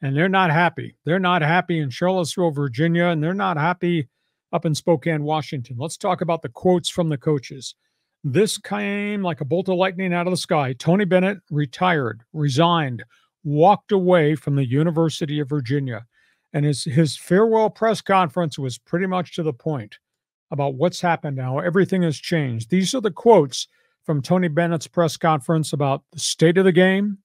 and they're not happy. They're not happy in Charlottesville, Virginia, and they're not happy up in Spokane, Washington. Let's talk about the quotes from the coaches. This came like a bolt of lightning out of the sky. Tony Bennett retired, resigned, walked away from the University of Virginia. And his farewell press conference was pretty much to the point about what's happened now. Everything has changed. These are the quotes from Tony Bennett's press conference about the state of the game,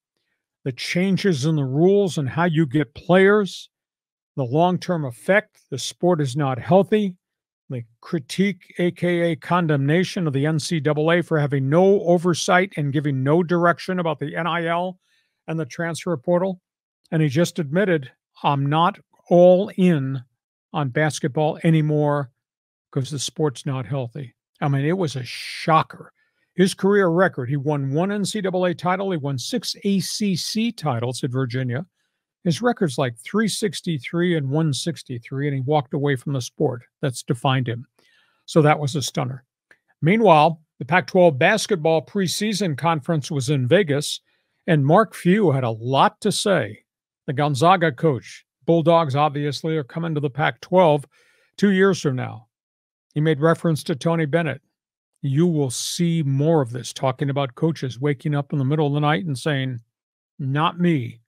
the changes in the rules and how you get players, the long-term effect, the sport is not healthy, the critique, aka condemnation of the NCAA for having no oversight and giving no direction about the NIL and the transfer portal. And he just admitted, I'm not all in on basketball anymore because the sport's not healthy. I mean, it was a shocker. His career record, he won 1 NCAA title. He won 6 ACC titles at Virginia. His record's like 363 and 163, and he walked away from the sport. That's defined him. So that was a stunner. Meanwhile, the Pac-12 basketball preseason conference was in Vegas, and Mark Few had a lot to say. The Gonzaga coach, Bulldogs obviously are coming to the Pac-12 2 years from now. He made reference to Tony Bennett. You will see more of this, talking about coaches waking up in the middle of the night and saying, not me.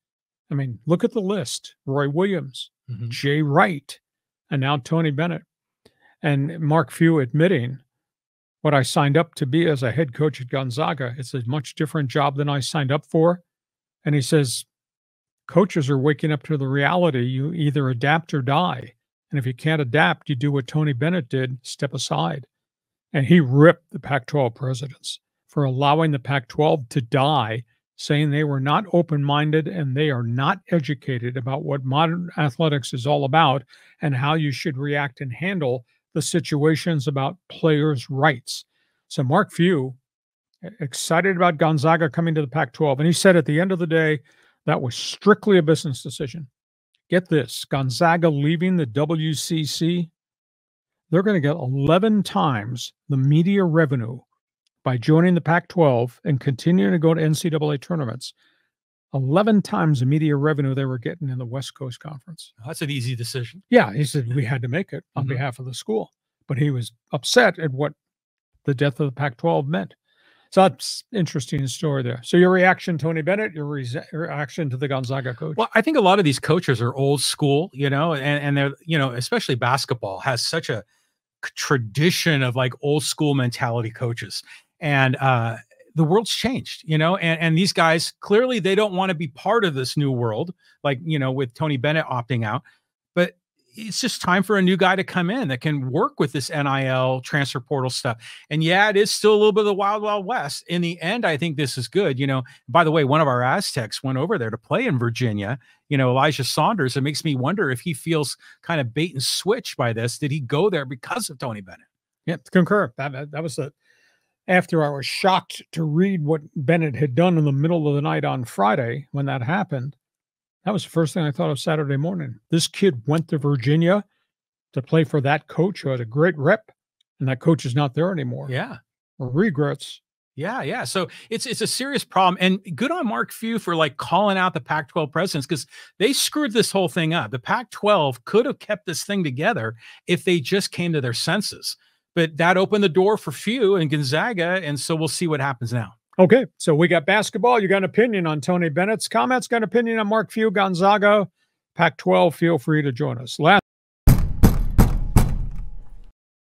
I mean, look at the list. Roy Williams, Jay Wright, and now Tony Bennett. And Mark Few admitting what I signed up to be as a head coach at Gonzaga. It's a much different job than I signed up for. And he says, coaches are waking up to the reality. You either adapt or die. And if you can't adapt, you do what Tony Bennett did, step aside. And he ripped the Pac-12 presidents for allowing the Pac-12 to die, saying they were not open-minded and they are not educated about what modern athletics is all about and how you should react and handle the situations about players' rights. So Mark Few, excited about Gonzaga coming to the Pac-12. And he said at the end of the day, that was strictly a business decision. Get this, Gonzaga leaving the WCC, they're going to get 11 times the media revenue by joining the Pac-12 and continuing to go to NCAA tournaments. 11 times the media revenue they were getting in the West Coast Conference. That's an easy decision. Yeah, he said we had to make it on behalf of the school. But he was upset at what the death of the Pac-12 meant. So that's interesting story there. So your reaction, Tony Bennett, your reaction to the Gonzaga coach? Well, I think a lot of these coaches are old school, and they're, especially basketball has such a tradition of like old school mentality coaches. And the world's changed, and these guys, clearly they don't want to be part of this new world, like, with Tony Bennett opting out. But it's just time for a new guy to come in that can work with this NIL transfer portal stuff. And yeah, it is still a little bit of the wild, wild west. In the end, I think this is good. By the way, one of our Aztecs went over there to play in Virginia, Elijah Saunders. It makes me wonder if he feels kind of bait and switch by this. Did he go there because of Tony Bennett? Yeah, concur. That was after I was shocked to read what Bennett had done in the middle of the night on Friday when that happened. That was the first thing I thought of Saturday morning. This kid went to Virginia to play for that coach who had a great rep, and that coach is not there anymore. Yeah. Regrets. Yeah. So it's a serious problem. And good on Mark Few for like calling out the Pac-12 presidents, because they screwed this whole thing up. The Pac-12 could have kept this thing together if they just came to their senses. But that opened the door for Few and Gonzaga, and so we'll see what happens now. Okay, so we got basketball. You got an opinion on Tony Bennett's comments, got an opinion on Mark Few, Gonzaga, Pac-12. Feel free to join us.